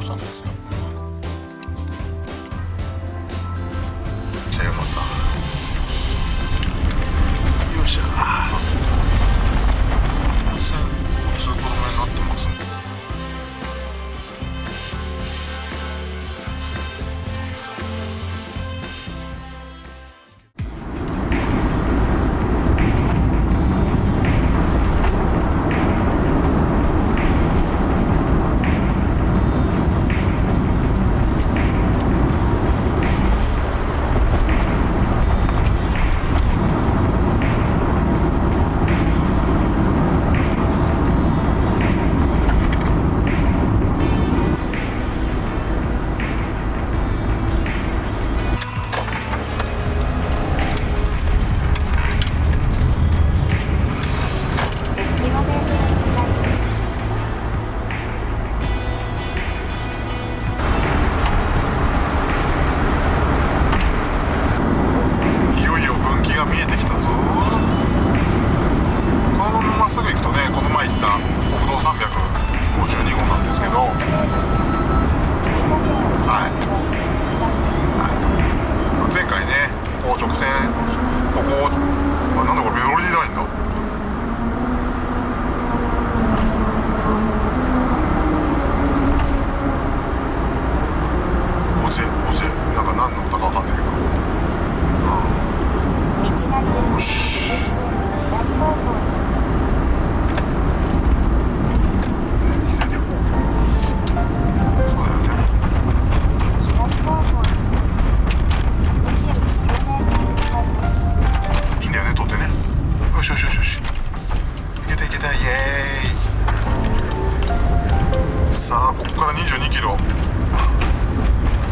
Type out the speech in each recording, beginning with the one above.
したんですよ。じゃあまたよいしょ。通行止めになってます。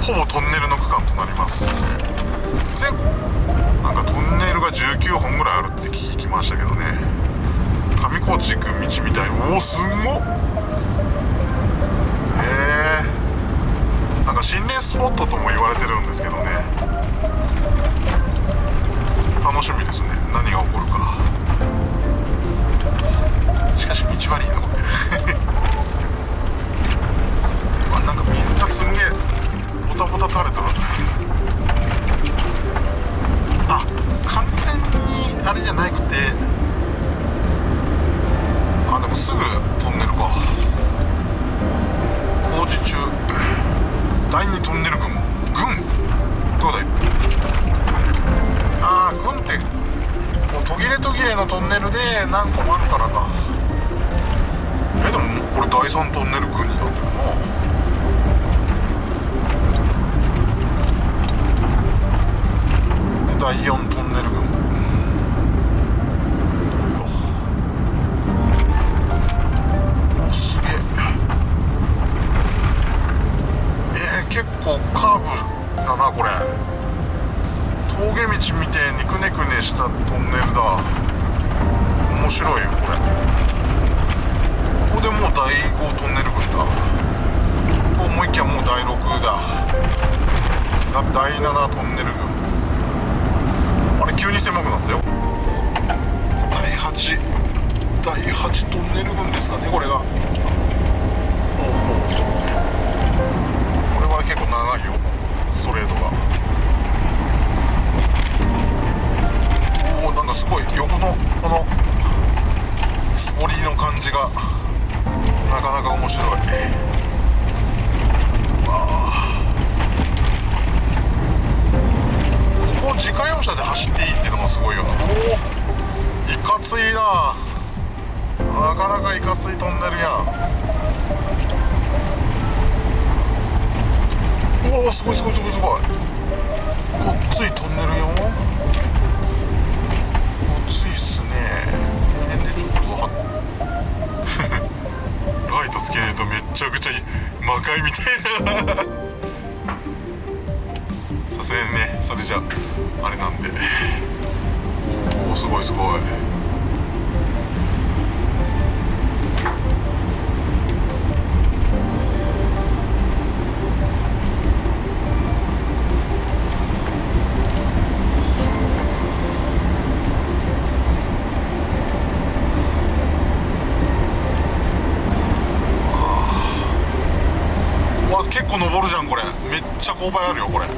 ほぼトンネルの区間となります。なんかトンネルが19本ぐらいあるって聞きましたけどね。上高地行く道みたい。おお、すんごっ。なんか心霊スポットとも言われてるんですけどね。楽しみですね、何が起こるか。しかし道悪いなこれなんか水がすんげえポタポタ垂れてる。あ、完全にあれじゃなくて、あ、でもすぐトンネルか。工事中。第2トンネル群どうだい。ああ、群ってこう途切れ途切れのトンネルで何個もあるからか。でももうこれ第3トンネル群になってるな。第4トンネル群。お、すげえ。結構カーブだなこれ。峠道みてえにくねくねしたトンネルだ。面白いよこれ。ここでもう第5トンネル群だと思いきやもう第6だ。第7トンネル群。あれ急に狭くなったよ。第8トンネル群ですかねこれが。ほうほうほう。これは結構長いよストレートが。おお、なんかすごい横のこのスポリの感じがなかなか面白い。わあ、ここ自家用車で走っていいってのがすごいよな。おお、いかついな。なかなかいかついトンネルやん。うわ、すごいすごいすごいすごい。ごっついトンネルよ。ごっついっすね。この辺でちょっとライトつけないとめっちゃくちゃ魔界みたいなさすがにね、それじゃあれなんで。おお、すごいすごい。わ、結構登るじゃんこれ。めっちゃ勾配あるよこれ。あ、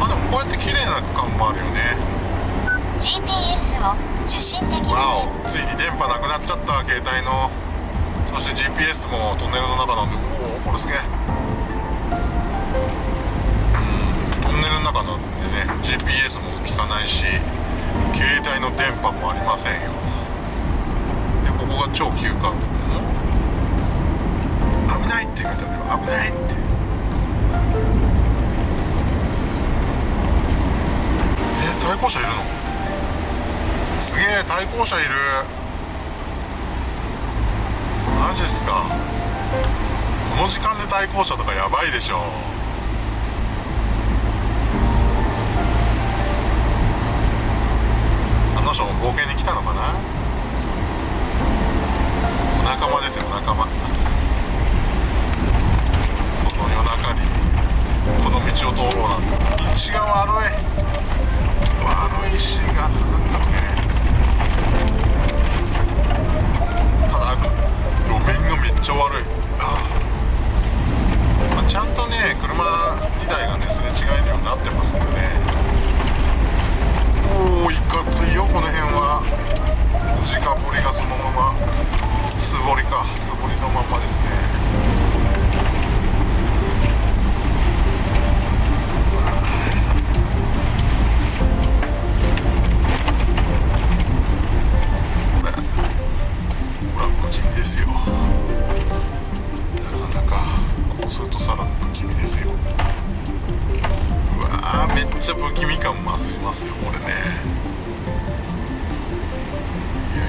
でもこうやって綺麗な区間もあるよね。 GPS を受信できわお、ついに電波なくなっちゃった携帯の。そして GPS もトンネルの中なんで、おお、これすげえ。トンネルの中なんでね GPS も効かないし、携帯の電波もありませんよ。でここが超急カーブっての、危ないって書いてあるよ。危ないって。対向車いるの？すげえ、対向車いる。マジっすか。この時間で対向車とかやばいでしょ。あの人も冒険に来たのかな。お仲間ですよ、お仲間。この夜中にこの道を通ろうなんて。道が悪いしがなんだろうね。ただ路面がめっちゃ悪い。まあ、ちゃんとね車2台がねすれ違えるようになってますんでね。おお、いかついよこの辺は。直掘りがそのまま素掘りか、素掘りのまんまですね。ですよ。なかなかこうするとさらに不気味ですよ。うわー、めっちゃ不気味感増しますよこれね。いや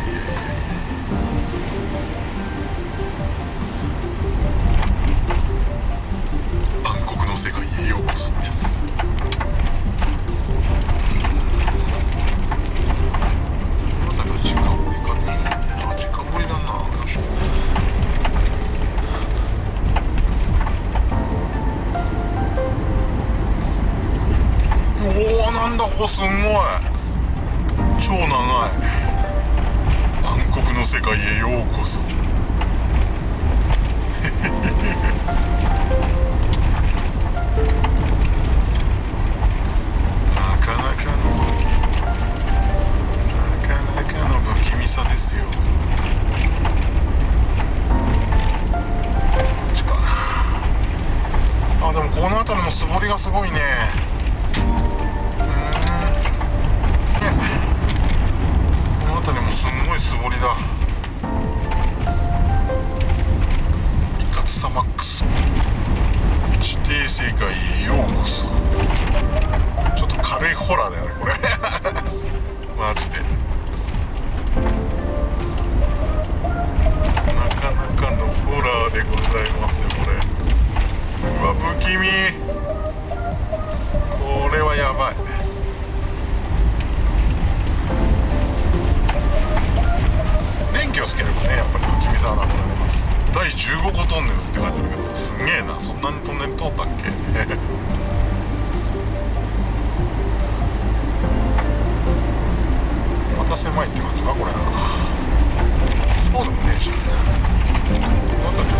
暗黒の世界へようこそってやつ。なんだここすんごい超長い。暗黒の世界へようこそ。なかなかの不気味さですよ。こっちかな。あ、でもこの辺りの素掘りがすごいね。この辺りもすんごい素掘りだ。イカツサマックス、地底世界へようこそ。ちょっと軽いホラーだよねこれマジで。なかなかのホラーでございますよこれ。うわ、不気味。これはやばい。電気をつければねやっぱり不気味さはなくなります。第15号トンネルって書いてあるけど、すげえな。そんなにトンネル通ったっけまた狭いって感じかこれ。そうでもねえじゃんね。なんだっけな。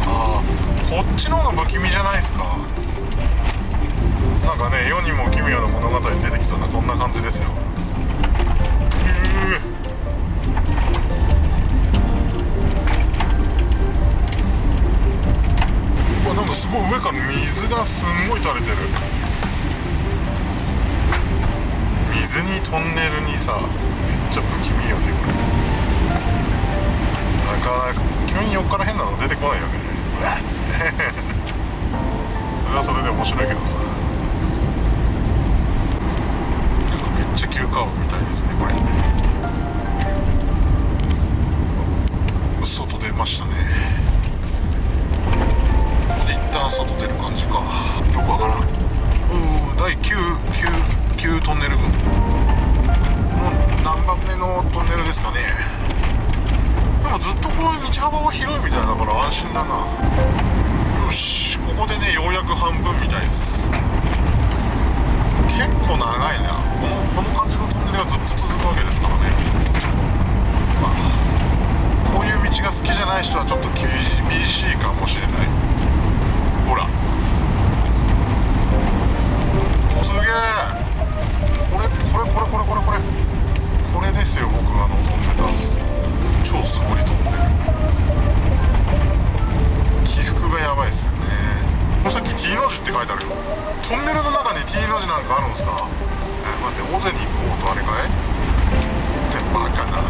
ああ、こっちの方が不気味じゃないですか。なんかね、世にも奇妙な物語に出てきそうなこんな感じですよ。なんかすごい上から水がすんごい垂れてる。水にトンネルにさ、めっちゃ不気味よねこれ。なかなか急に横から変なの出てこないよね。うわってそれはそれで面白いけどさ、なんかめっちゃ急カーブみたいですねこれ。外出ましたね。一旦外出る感じか。よくわからん。第9トンネル群の何番目のトンネルですかね。でもずっとこういう道幅は広いみたいだから安心だな。よし、ここでねようやく半分みたいです。結構長いな。この感じのトンネルがずっと続くわけですからね。まあこういう道が好きじゃない人はちょっと厳厳しいかもしれない。ほらすげえ、これこれですよ、僕が望んでた超すごいトンネル。起伏がやばいっすよね。さっき T の字って書いてあるよ。トンネルの中に T の字なんかあるんですか？待って、尾瀬に行く方とあれかい？バカな。ト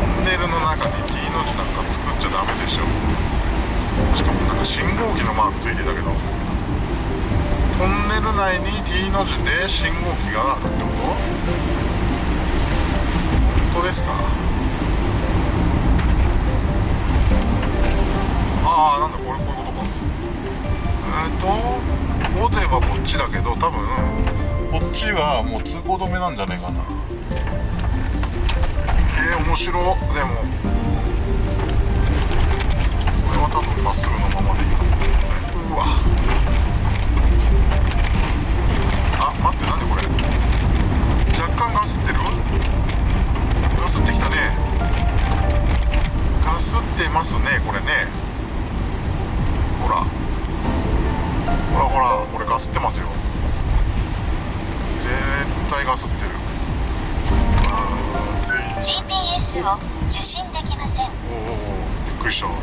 ンネルの中に T の字なんか作っちゃダメでしょ。しかもなんか信号機のマークついてたけど、トンネル内に T の字で信号機があるってこと？本当ですか？ああ、なんだこういうことか。尾瀬はこっちだけど、多分こっちはもう通行止めなんじゃねえかな。面白。でもこれは多分まっすぐのままでいいと思うんだよね。うわ、あ、待って、なんでこれ若干ガスってる？ガスってきたね。ガスってますね、これね。ほらほらほら、これガスってますよ。絶対ガスってる。ついに GPS を受信できません。おお、びっくりした。こ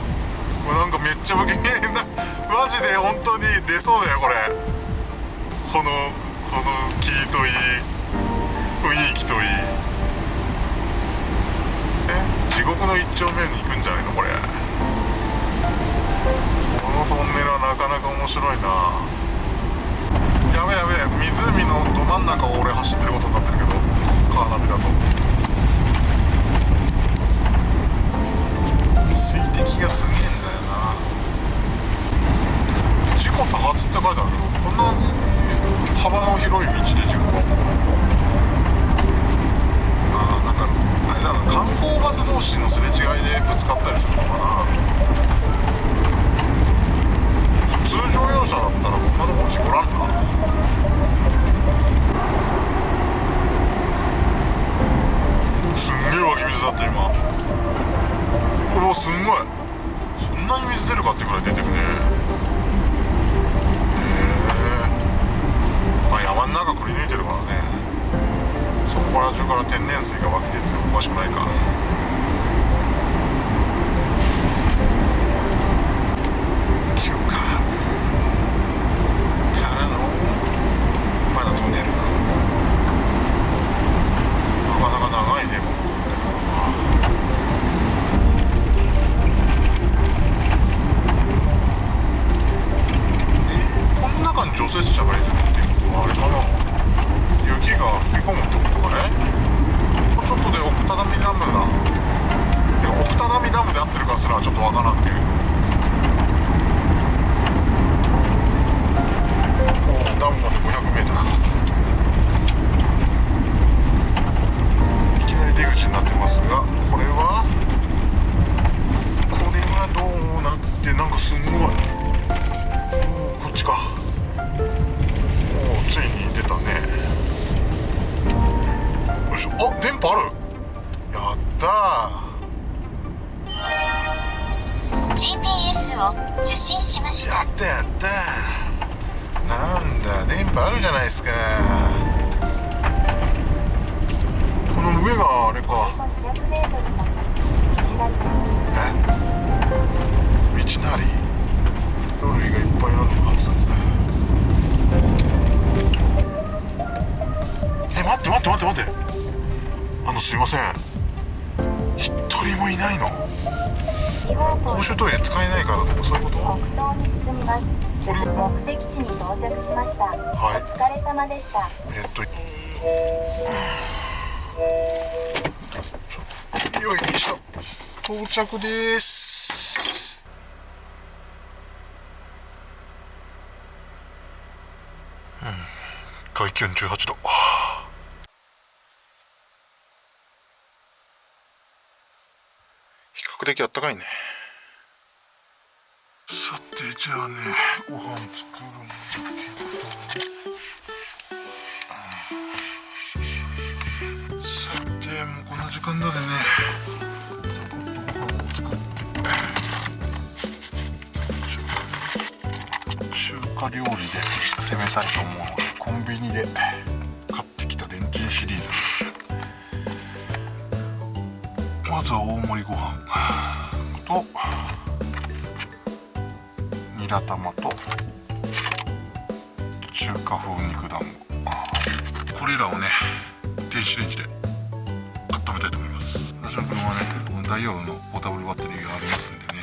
れなんかめっちゃ不機嫌なマジで本当に出そうだよこれ。この霧といい雰囲気といい。地獄の一丁目に行くんじゃないのこれ。このトンネルはなかなか面白いな。やべやべ、湖のど真ん中を俺走ってることになってるけど、カーナビだと水滴がすげえんだよな。事故多発って書いてあるけど、こんな幅の広い道で事故が起こるの？なんかあれだな、観光バス同士のすれ違いでぶつかったりするのかな。普通乗用車だったらこんなとこ事故らんな。すんげえ湧き水だった今。うわ、すんごい。そんなに水出るかってぐらい出てくね。まあ山の中くり抜いてるからね、そこら中から天然水が湧き出ててもおかしくないか。急カーブからのまだトンネル。なかなか長いねこのトンネルは。この中に除雪車がいるっていうことはあれかな、雪が吹き込むってことかね。ちょっとで奥只見ダムだ。てか奥只見ダムで合ってるかすらちょっとわからんけれど、ダムまで 500m、 いきなり出口になってますが、これはどうなって、なんかすんごい、こっちか。ついに出たね。よいしょ。あ、電波ある。やったー。 GPS を受信しました。やったやった。なんだ、電波あるじゃないですか。この上があれか。道なりローリーがいっぱいあるはず。待ってすいません、一人もいないの？公衆トイレ使えないからとかそういうこと？北東に進みます。目的地に到着しました。はい、お疲れ様でした。よいしょ、到着です。外気温18度。比較的あったかいね。さてじゃあね、ご飯作るんだけど、さてもうこんな時間だでね、サクッとご飯を作って、華料理で攻めたいと思うので、コンビニで買ってきたレンチンシリーズです。まずは大盛りご飯とニラ玉と中華風肉団子、これらをね電子レンジで温めたいと思います。私の車はねこのダイオウのポータブルバッテリーがありますんでね、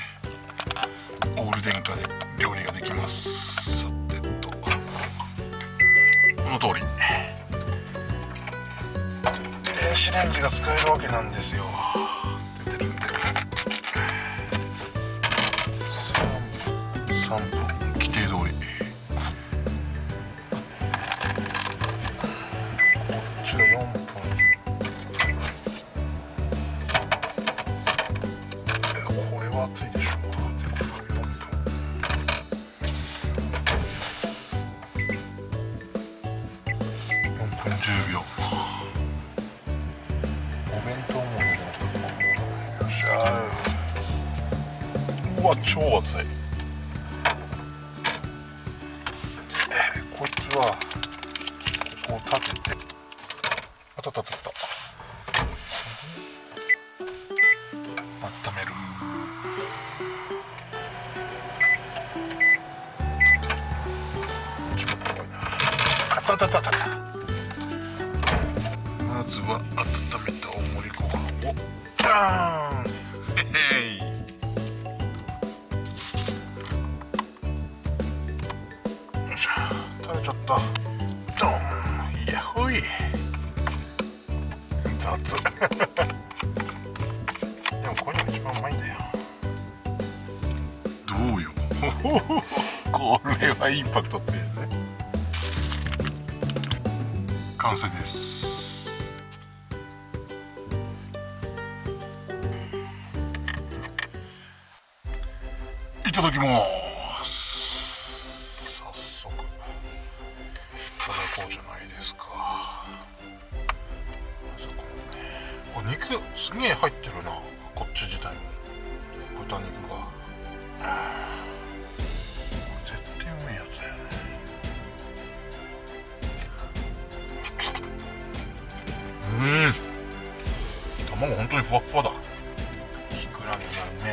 オール電化で料理ができます。さてとこの通り電子レンジが使えるわけなんですよ。出てるんで3分規定通り、こっちが4分、これは熱いでしょう。4分10秒。お弁当もよっしゃー。うわ超熱い。こいつはこう立てて、あたたたた温める。ちょっと怖いな。あたたたたた。まずは温めた大盛りご飯をダーン。へへい。よいしょ、食べちゃった。ドーン。いやほい。雑。でもこれが一番うまいんだよ。どうよ。これはインパクト強いね。完成です。いただきます。早速いただこうじゃないですか。まずこのね、肉すげえ入ってるな、こっち自体も豚肉が。絶対うめえやつだよね。卵本当にふわっふわだ。きくらげがうめえ。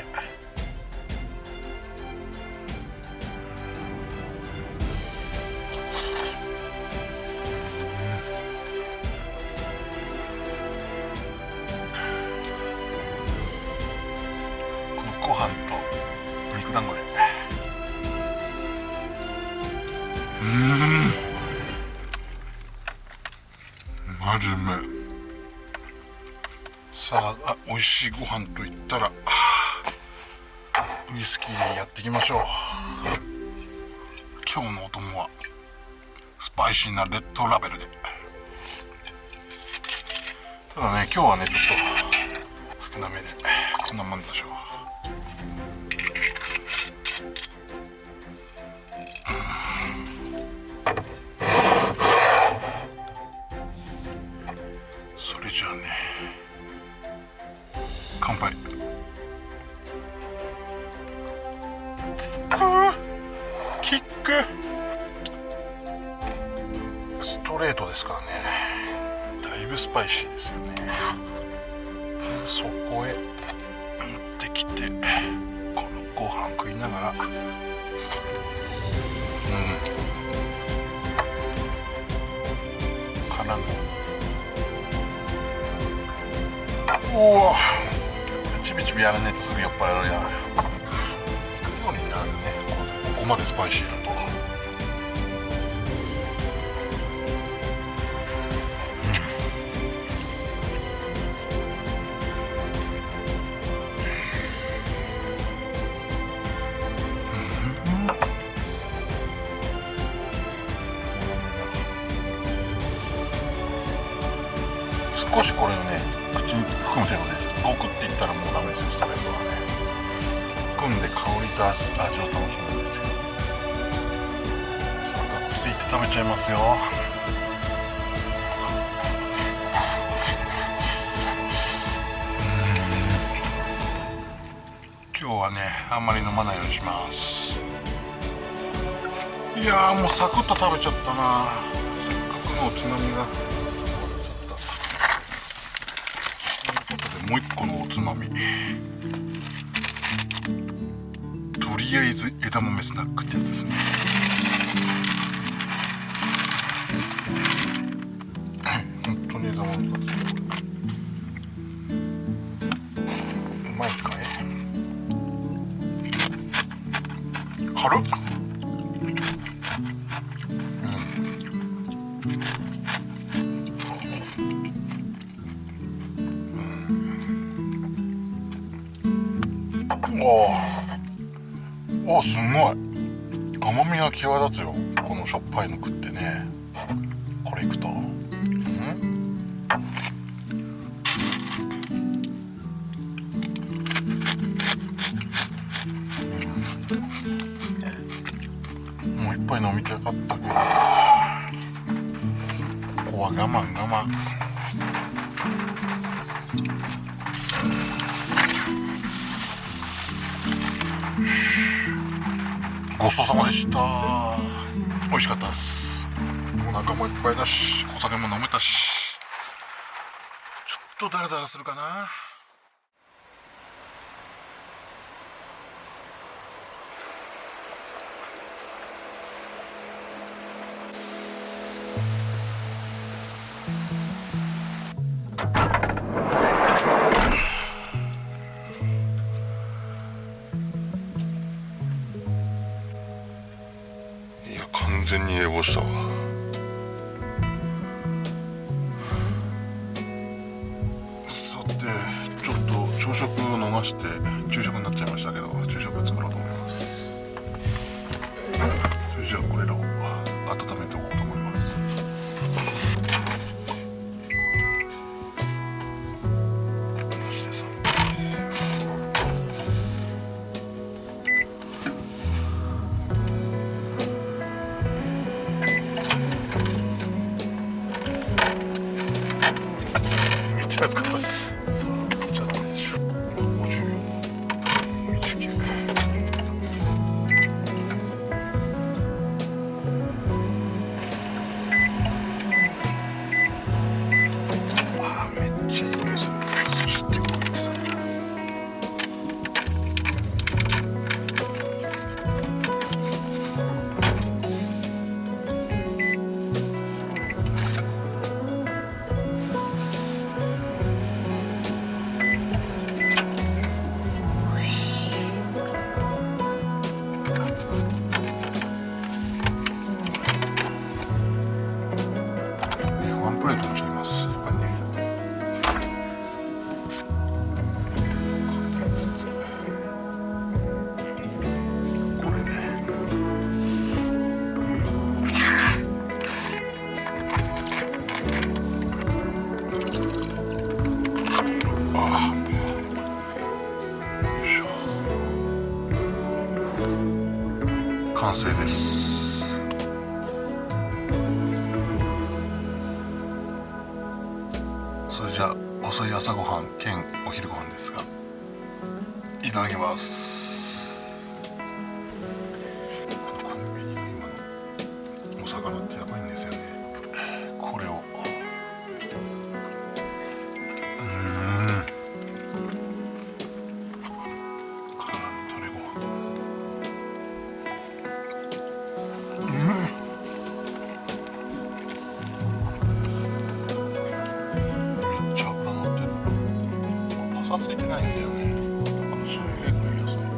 このご飯と肉団子でマジうめえ。さあ、美味しいご飯といったらウイスキーでやっていきましょう。今日のお供はスパイシーなレッドラベルで。ただね、今日はねちょっと少なめでこんなもんでしょう。それじゃあね、乾杯。キックストレートですからね、だいぶスパイシーですよね。でそこへ持ってきてこのご飯食いながらからのおお、ちびちびやらねえとすぐ酔っ払うやん。肉料理になるね、ここまでスパイシーだと。少しこれをね口に含む程度です。ゴクっていったらもうダメですよ、ストレートはね。含んで香りと味を楽しむんですよ。さあがっついて食べちゃいますよ。今日はねあんまり飲まないようにします。いやーもうサクッと食べちゃったな。せっかくのおつまみが終わっちゃった。ということでもう一個のおつまみ、とりあえず枝豆スナックってやつですね。本当に枝豆だ。うまいかい。軽っ。お、すごい甘みが際立つよ。このしょっぱいの食ってね、これいくと、もう一杯飲みたかったけど、ここは我慢。ごちそうさまでした。美味しかったです。お腹もいっぱいだし、お酒も飲めたし、ちょっとダラダラするかな。完全に寝坊したわ。さて、ちょっと朝食を逃して昼食になっちゃいましたけど、昼食作ろうと思います。それじゃあこれらを温めておこうと思います。そして3分ですよ。めっちゃ熱かった。さあ、じゃあどうでしょう。50秒。19。ああ、めっちゃいい匂いする。そしてこいつ。ワンプレートにしています。やっぱりね。かけつつ、これね。ああ、よいしょ。完成です。それじゃあ遅い朝ごはん兼お昼ごはんですが、いただきます。コンビニの今のお魚ってやばいんですよね。これをからのタレご飯。めっちゃ脂乗ってる。パサついてないんだよね。だからすげえ食いやすい。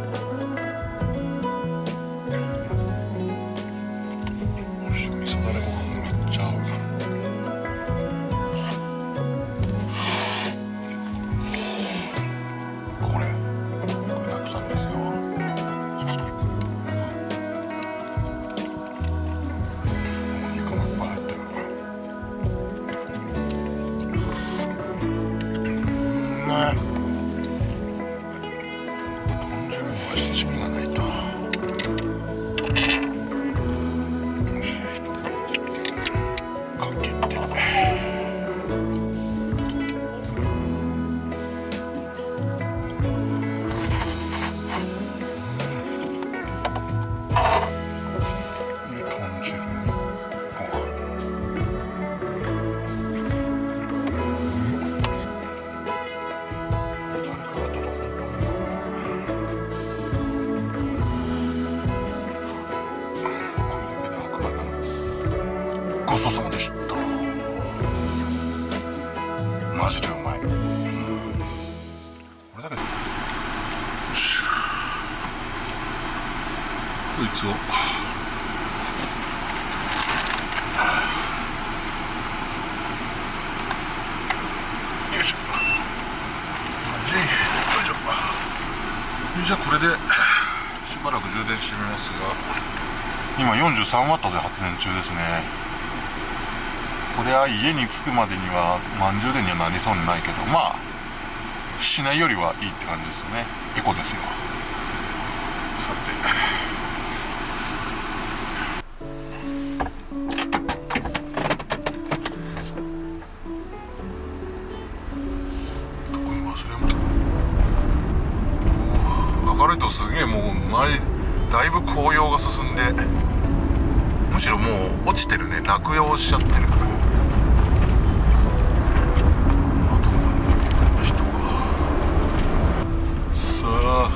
こいつをよいしょじゃあこれでしばらく充電してみますが、今 43W で発電中ですね。これは家に着くまでには満充電にはなりそうにないけど、まあしないよりはいいって感じですよね。エコですよ。さて明るいとすげえもう周りだいぶ紅葉が進んで、むしろもう落ちてるね。落葉しちゃってる。さあ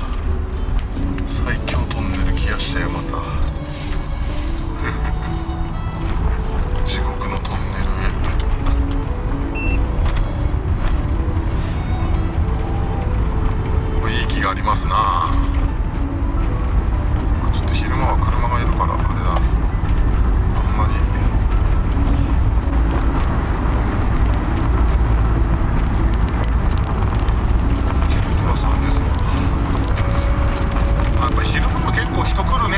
最強トンネル来やしたよまた地獄のトンネルへ。いい気がありますな。ちょっと昼間は車がいるからあれだ、あんまり結構トラさんですわ。やっぱ昼間は結構人来るね。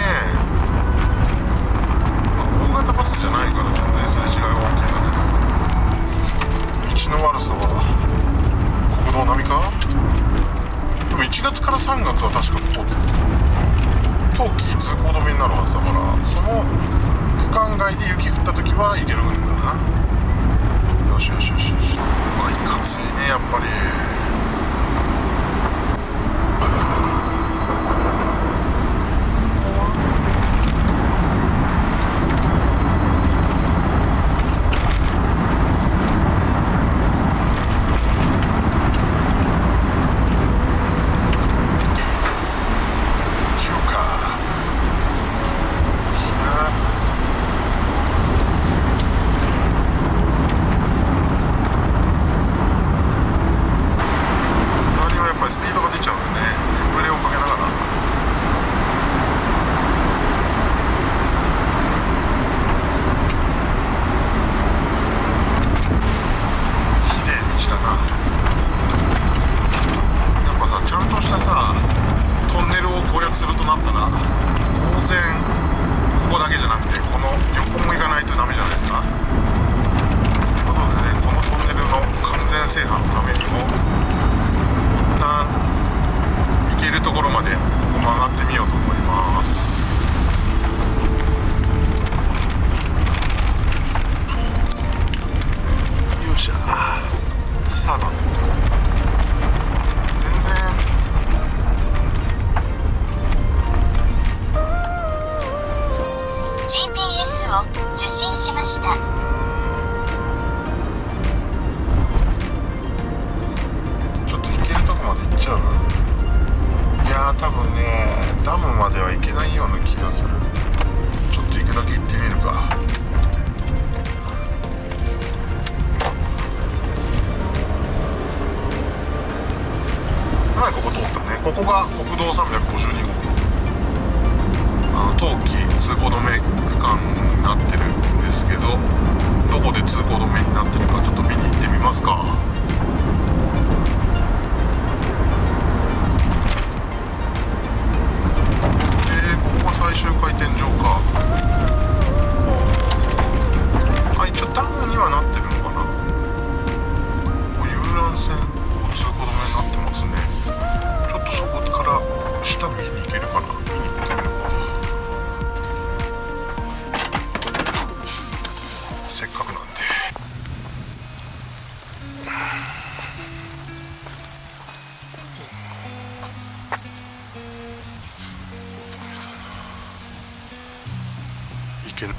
大型バスじゃないから全然すれ違いは OK だけど、道の悪さは国道並みか。でも1月から3月は確かここ冬季通行止めになるはずだから、その区間外で雪降った時は行けるんだな。よしよしよしよし。いかついねやっぱり。ここが国道352号、冬季通行止め区間になってるんですけど、どこで通行止めになってるかちょっと見に行ってみますか。ここが最終回転場か。一応ダムにはなってるのかな。遊覧船通行止めになってますね。ちょっとそこから下見に行けるかな。見に行ってみるか。せっかくなんで。行けない。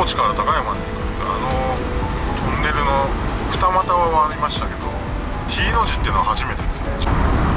高知から高山に行くトンネルの二股はありましたけど T の字っていうのは初めてですね。